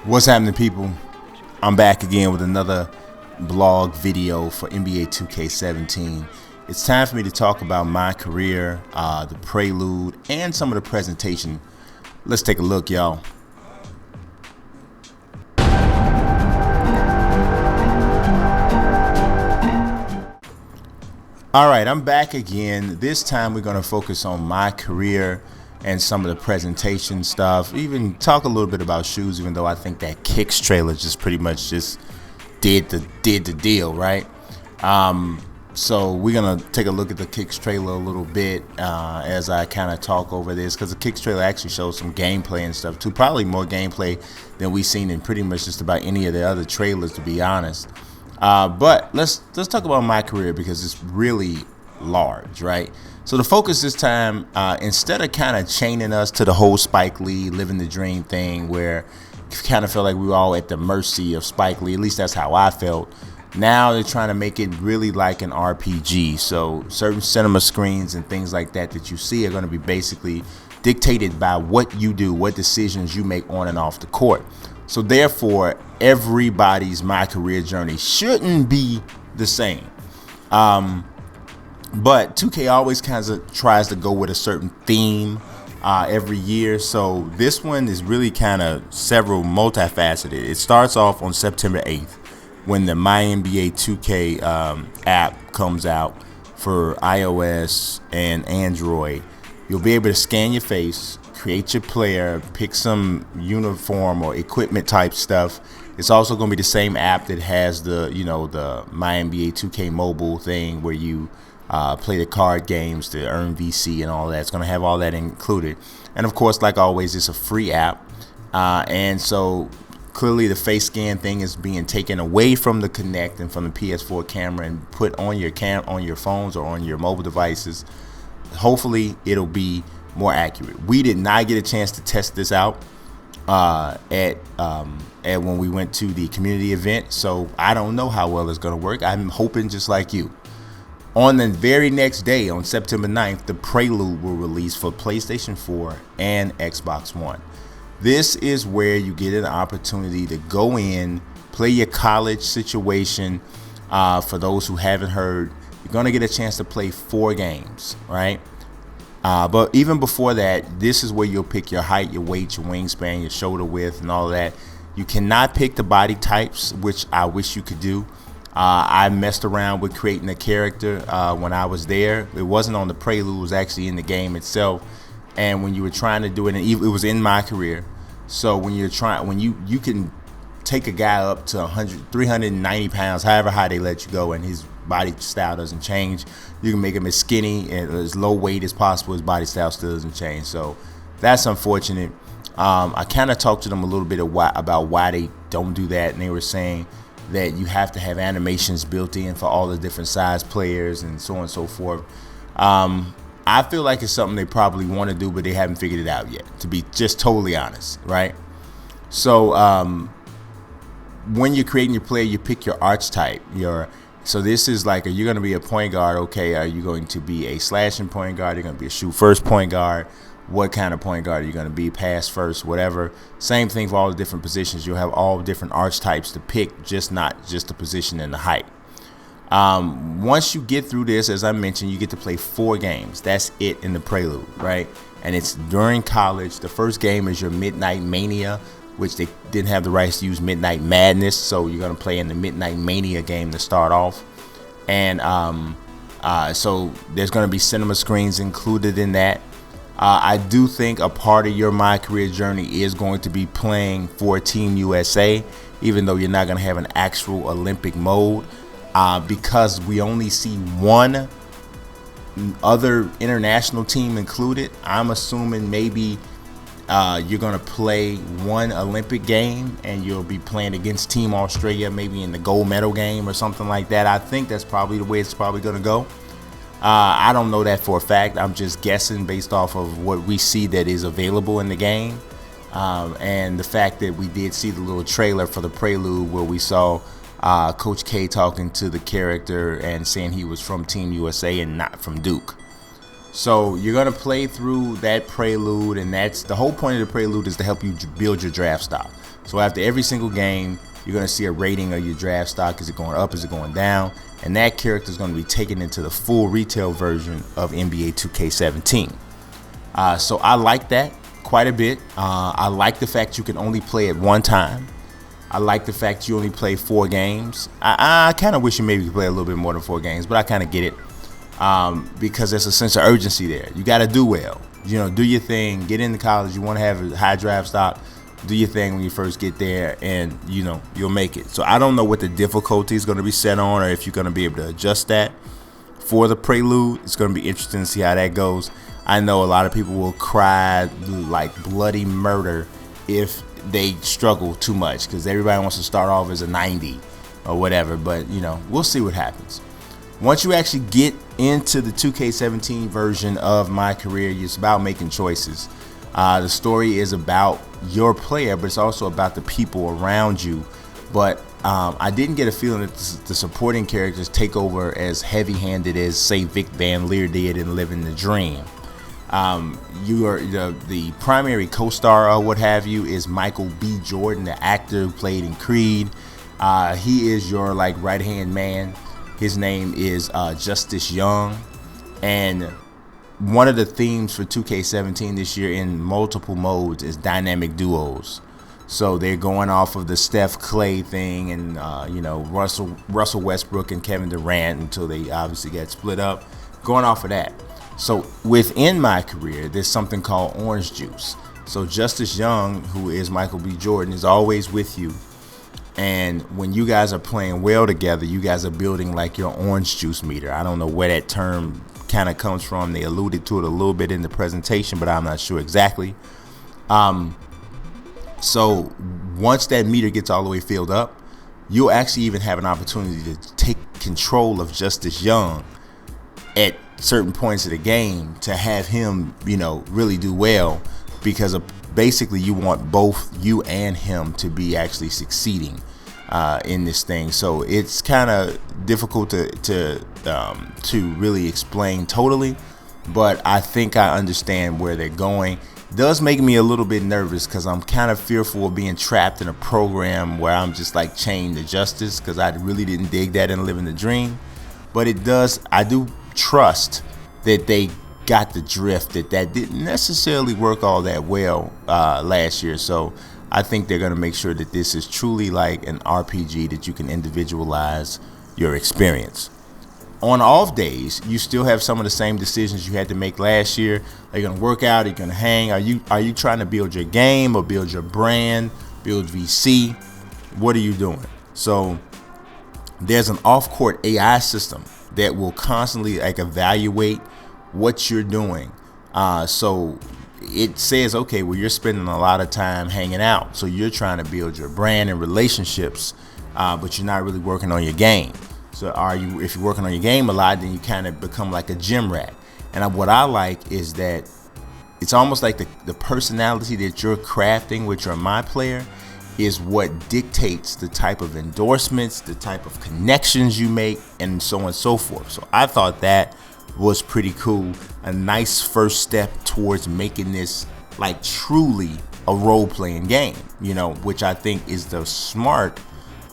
What's happening, people? I'm back again with another blog video for NBA 2K17. It's time for me to talk about MyCareer, the prelude, and some of the presentation. Let's take a look, y'all. Alright, I'm back again. This time we're going to focus on MyCareer and some of the presentation stuff. Even talk a little bit about shoes, even though I think that Kicks trailer just pretty much just did the deal, right? So we're gonna take a look at the Kicks trailer a little bit as I kind of talk over this, because the Kicks trailer actually shows some gameplay and stuff too. Probably more gameplay than we've seen in pretty much just about any of the other trailers, to be honest. But let's talk about MyCareer because it's really large, right? So the focus this time, instead of kind of chaining us to the whole Spike Lee living the dream thing, where you kind of felt like we were all at the mercy of Spike Lee, at least that's how I felt. Now they're trying to make it really like an RPG. So certain cinema screens and things like that that you see are going to be basically dictated by what you do, what decisions you make on and off the court. So therefore, everybody's MyCareer journey shouldn't be the same. But 2K always kind of tries to go with a certain theme every year. So this one is really kind of several multifaceted. It starts off on September 8th when the MyNBA 2K app comes out for iOS and Android. You'll be able to scan your face, create your player, pick some uniform or equipment type stuff. It's also going to be the same app that has the MyNBA 2K mobile thing where you play the card games to earn VC and all that. It's going to have all that included. And of course, like always, it's a free app. And so clearly the face scan thing is being taken away from the Kinect and from the PS4 camera and put on your on your phones or on your mobile devices. Hopefully it'll be more accurate. We did not get a chance to test this out at when we went to the community event, so I don't know how well it's going to work. I'm hoping just like you. On the very next day, on September 9th, the Prelude will release for PlayStation 4 and Xbox One. This is where you get an opportunity to go in, play your college situation. For those who haven't heard, you're going to get a chance to play 4 games, right? But even before that, this is where you'll pick your height, your weight, your wingspan, your shoulder width, and all of that. You cannot pick the body types, which I wish you could do. I messed around with creating a character when I was there. It wasn't on the Prelude, it was actually in the game itself. And when you were trying to do it, and it was in MyCareer. So when you're trying, when you can take a guy up to 390 pounds, however high they let you go, and his body style doesn't change. You can make him as skinny and as low weight as possible. His body style still doesn't change. So that's unfortunate. I kind of talked to them a little bit about why they don't do that, and they were saying that you have to have animations built in for all the different size players and so on and so forth. I feel like it's something they probably want to do, but they haven't figured it out yet, to be just totally honest, right? So when you're creating your player, you pick your archetype. So this is like, are you going to be a point guard? Okay, are you going to be a slashing point guard? You're going to be a shoot first point guard? What kind of point guard are you going to be? Pass first, whatever. Same thing for all the different positions. You'll have all different archetypes to pick, not just the position and the height. Once you get through this, as I mentioned, you get to play 4 games. That's it in the Prelude, right? And it's during college. The first game is your Midnight Mania, which they didn't have the rights to use Midnight Madness, so you're going to play in the Midnight Mania game to start off. And so there's going to be cinema screens included in that. I do think a part of your MyCareer journey is going to be playing for Team USA, even though you're not going to have an actual Olympic mode, because we only see one other international team included. I'm assuming maybe you're going to play one Olympic game and you'll be playing against Team Australia, maybe in the gold medal game or something like that. I think that's probably the way it's probably going to go. I don't know that for a fact. I'm just guessing based off of what we see that is available in the game. And the fact that we did see the little trailer for the Prelude where we saw Coach K talking to the character and saying he was from Team USA and not from Duke. So you're going to play through that Prelude, and that's the whole point of the Prelude, is to help you build your draft stock. So after every single game, you're going to see a rating of your draft stock. Is it going up? Is it going down? And that character is going to be taken into the full retail version of NBA 2K17. So I like that quite a bit. I like the fact you can only play it one time. I like the fact you only play 4 games. I kind of wish you maybe could play a little bit more than 4 games, but I kind of get it because there's a sense of urgency there. You got to do well. Do your thing. Get into college. You want to have a high draft stock. Do your thing when you first get there, and you'll make it. So I don't know what the difficulty is going to be set on, or if you're going to be able to adjust that for the prelude. It's going to be interesting to see how that goes. I know a lot of people will cry like bloody murder if they struggle too much, because everybody wants to start off as a 90 or whatever. But we'll see what happens. Once you actually get into the 2K17 version of MyCareer, it's about making choices. The story is about your player, but it's also about the people around you. But I didn't get a feeling that the supporting characters take over as heavy-handed as, say, Vic Van Leer did in Living the Dream. You are the primary co-star or what have you is Michael B. Jordan, the actor who played in Creed. He is your right-hand man. His name is Justice Young, and one of the themes for 2K17 this year in multiple modes is dynamic duos. So they're going off of the Steph Clay thing and Russell Westbrook and Kevin Durant until they obviously get split up. Going off of that. So within MyCareer, there's something called Orange Juice. So Justice Young, who is Michael B. Jordan, is always with you. And when you guys are playing well together, you guys are building like your orange juice meter. I don't know where that term kind of comes from. They alluded to it a little bit in the presentation, but I'm not sure exactly. So once that meter gets all the way filled up, you'll actually even have an opportunity to take control of Justice Young at certain points of the game to have him, really do well, because basically you want both you and him to be actually succeeding in this thing. So it's kind of difficult to really explain totally, but I think I understand where they're going. It does make me a little bit nervous because I'm kind of fearful of being trapped in a program where I'm just like chained to justice, because I really didn't dig that in Living the Dream. But I do trust that they got the drift, that didn't necessarily work all that well last year. So I think they're going to make sure that this is truly like an RPG that you can individualize your experience. On off days, you still have some of the same decisions you had to make last year. Are you going to work out? Are you going to hang? Are you trying to build your game or build your brand, build VC? What are you doing? So there's an off-court AI system that will constantly evaluate what you're doing. So it says, okay, well, you're spending a lot of time hanging out, so you're trying to build your brand and relationships, but you're not really working on your game. So if you're working on your game a lot, then you kind of become like a gym rat. And what I like is that it's almost like the personality that you're crafting with your My Player is what dictates the type of endorsements, the type of connections you make, and so on and so forth. So I thought that was pretty cool. A nice first step towards making this like truly a role-playing game, which I think is the smart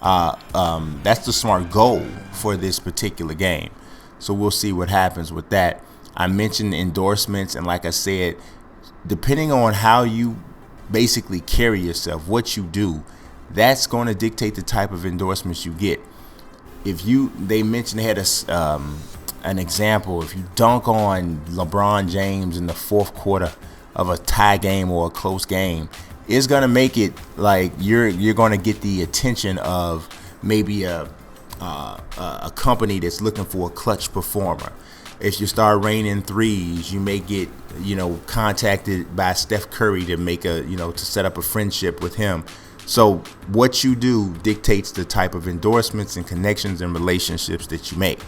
that's the smart goal for this particular game. So we'll see what happens with that. I mentioned endorsements, and like I said, depending on how you basically carry yourself, what you do, that's going to dictate the type of endorsements you get. They mentioned they had an example. If you dunk on LeBron James in the fourth quarter of a tie game or a close game, it's gonna make it like you're gonna get the attention of maybe a company that's looking for a clutch performer. If you start raining threes, you may get contacted by Steph Curry to make to set up a friendship with him. So what you do dictates the type of endorsements and connections and relationships that you make.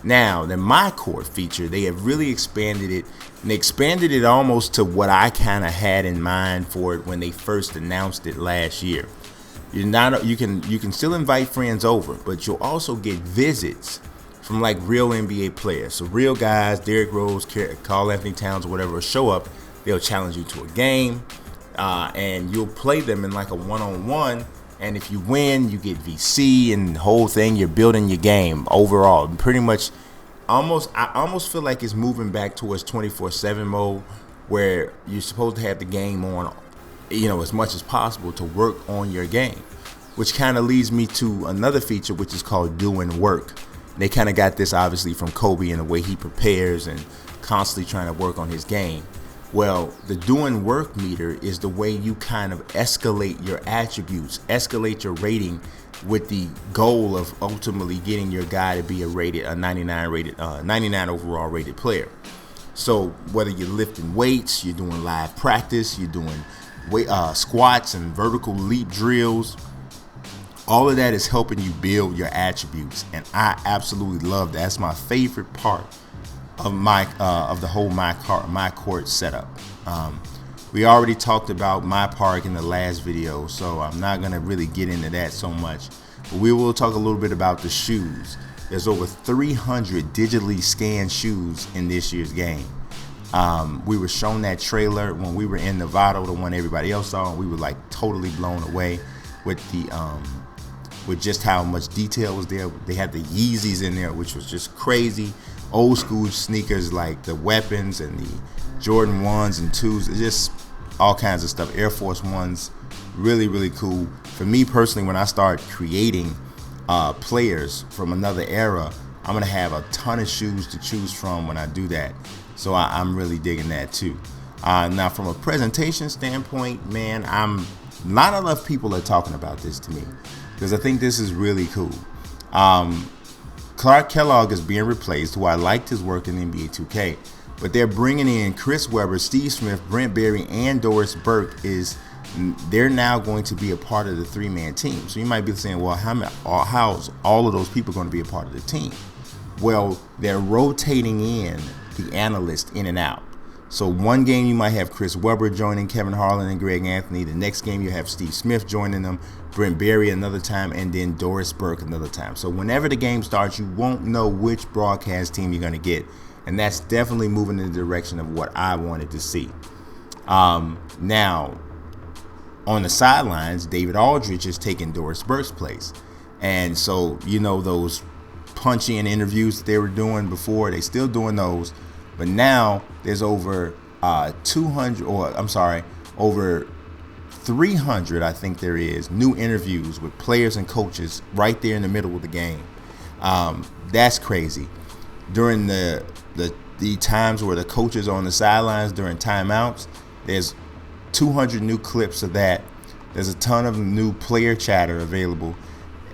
Now, the MyCourt feature, they have really expanded it, and they expanded it almost to what I kind of had in mind for it when they first announced it last year. You can still invite friends over, but you'll also get visits from like real NBA players. So real guys, Derrick Rose, Karl Anthony Towns, or whatever, will show up. They'll challenge you to a game. and you'll play them in like a one-on-one. And if you win, you get VC and the whole thing. You're building your game overall. Pretty much, I almost feel like it's moving back towards 24/7 mode, where you're supposed to have the game on, as much as possible to work on your game. Which kind of leads me to another feature, which is called doing work. They kind of got this obviously from Kobe and the way he prepares and constantly trying to work on his game. Well, the doing work meter is the way you kind of escalate your attributes, escalate your rating, with the goal of ultimately getting your guy to be a 99 overall rated player. So whether you're lifting weights, you're doing live practice, you're doing squats and vertical leap drills, all of that is helping you build your attributes, and I absolutely love that. That's my favorite part of the whole MyCourt setup. We already talked about MyPark in the last video, so I'm not going to really get into that so much. But we will talk a little bit about the shoes. There's over 300 digitally scanned shoes in this year's game. We were shown that trailer when we were in Nevada, the one everybody else saw, and we were like totally blown away with with just how much detail was there. They had the Yeezys in there, which was just crazy. Old school sneakers like the weapons and the Jordan 1s and 2s, just all kinds of stuff. Air Force 1s, really, really cool. For me personally, when I start creating players from another era, I'm going to have a ton of shoes to choose from when I do that. So I'm really digging that too. Now, from a presentation standpoint, man, not enough people are talking about this to me, because I think this is really cool. Clark Kellogg is being replaced, who I liked his work in NBA 2K, but they're bringing in Chris Webber, Steve Smith, Brent Berry, and Doris Burke. They're now going to be a part of the three-man team. So you might be saying, well, how's all of those people going to be a part of the team? Well, they're rotating in the analyst in and out. So one game you might have Chris Webber joining Kevin Harlan and Greg Anthony. The next game you have Steve Smith joining them, Brent Berry another time, and then Doris Burke another time. So whenever the game starts, you won't know which broadcast team you're going to get. And that's definitely moving in the direction of what I wanted to see. Now, on the sidelines, David Aldridge is taking Doris Burke's place. And so, those punch-in interviews that they were doing before, they still doing those. But now there's over 300, I think there is, new interviews with players and coaches right there in the middle of the game. That's crazy. During the times where the coaches are on the sidelines during timeouts, there's 200 new clips of that. There's a ton of new player chatter available.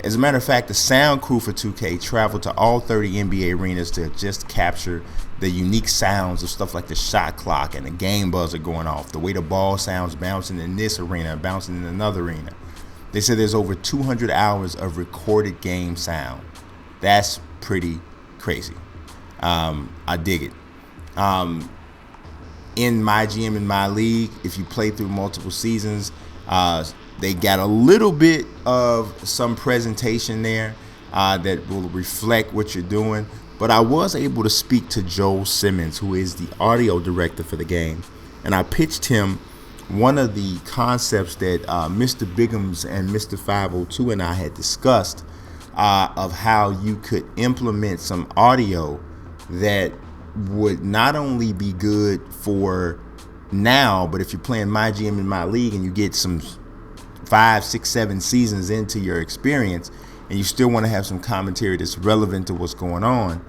As a matter of fact, the sound crew for 2K traveled to all 30 NBA arenas to just capture the unique sounds of stuff like the shot clock and the game buzzer going off, the way the ball sounds bouncing in this arena and bouncing in another arena. They said there's over 200 hours of recorded game sound. That's pretty crazy. I dig it. In my GM and my league, if you play through multiple seasons, they got a little bit of some presentation there that will reflect what you're doing. But I was able to speak to Joel Simmons, who is the audio director for the game. And I pitched him one of the concepts that Mr. Biggums and Mr. 502 and I had discussed of how you could implement some audio that would not only be good for now, but if you're playing my GM in my league and you get some 5, 6, 7 seasons into your experience and you still want to have some commentary that's relevant to what's going on,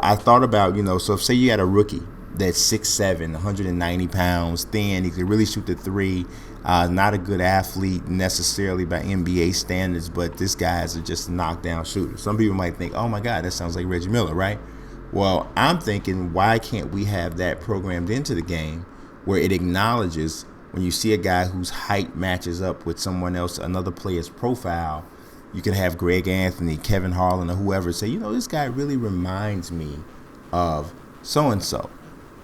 I thought about, so if say you had a rookie that's 6'7", 190 pounds, thin, he could really shoot the three, not a good athlete necessarily by NBA standards, but this guy's just a knockdown shooter. Some people might think, oh my God, that sounds like Reggie Miller, right? Well, I'm thinking, why can't we have that programmed into the game where it acknowledges when you see a guy whose height matches up with someone else, another player's profile, you can have Greg Anthony, Kevin Harlan, or whoever say, this guy really reminds me of so-and-so,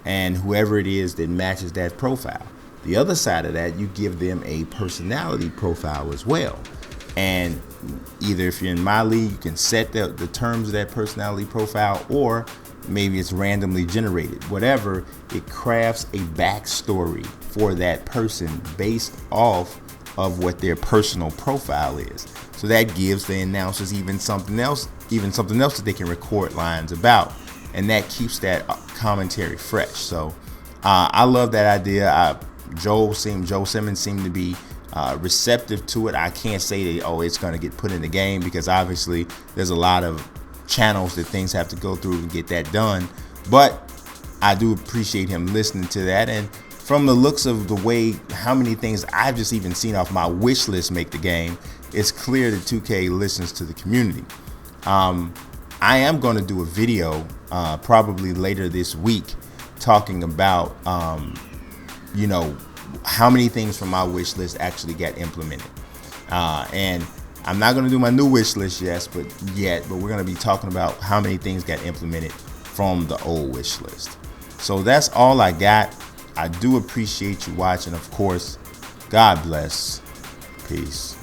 and whoever it is that matches that profile. The other side of that, you give them a personality profile as well. And either if you're in my league, you can set the terms of that personality profile, or maybe it's randomly generated, whatever, it crafts a backstory for that person based off of what their personal profile is. So that gives the announcers even something else that they can record lines about, and that keeps that commentary fresh. So I love that idea. Joel Simmons seemed to be receptive to it. I can't say that it's going to get put in the game, because obviously there's a lot of channels that things have to go through to get that done. But I do appreciate him listening to that. And from the looks of the way how many things I've just even seen off my wish list make the game, it's clear that 2K listens to the community. I am going to do a video probably later this week talking about how many things from my wish list actually got implemented. And I'm not going to do my new wish list yet, but we're going to be talking about how many things got implemented from the old wish list. So that's all I got. I do appreciate you watching. Of course, God bless. Peace.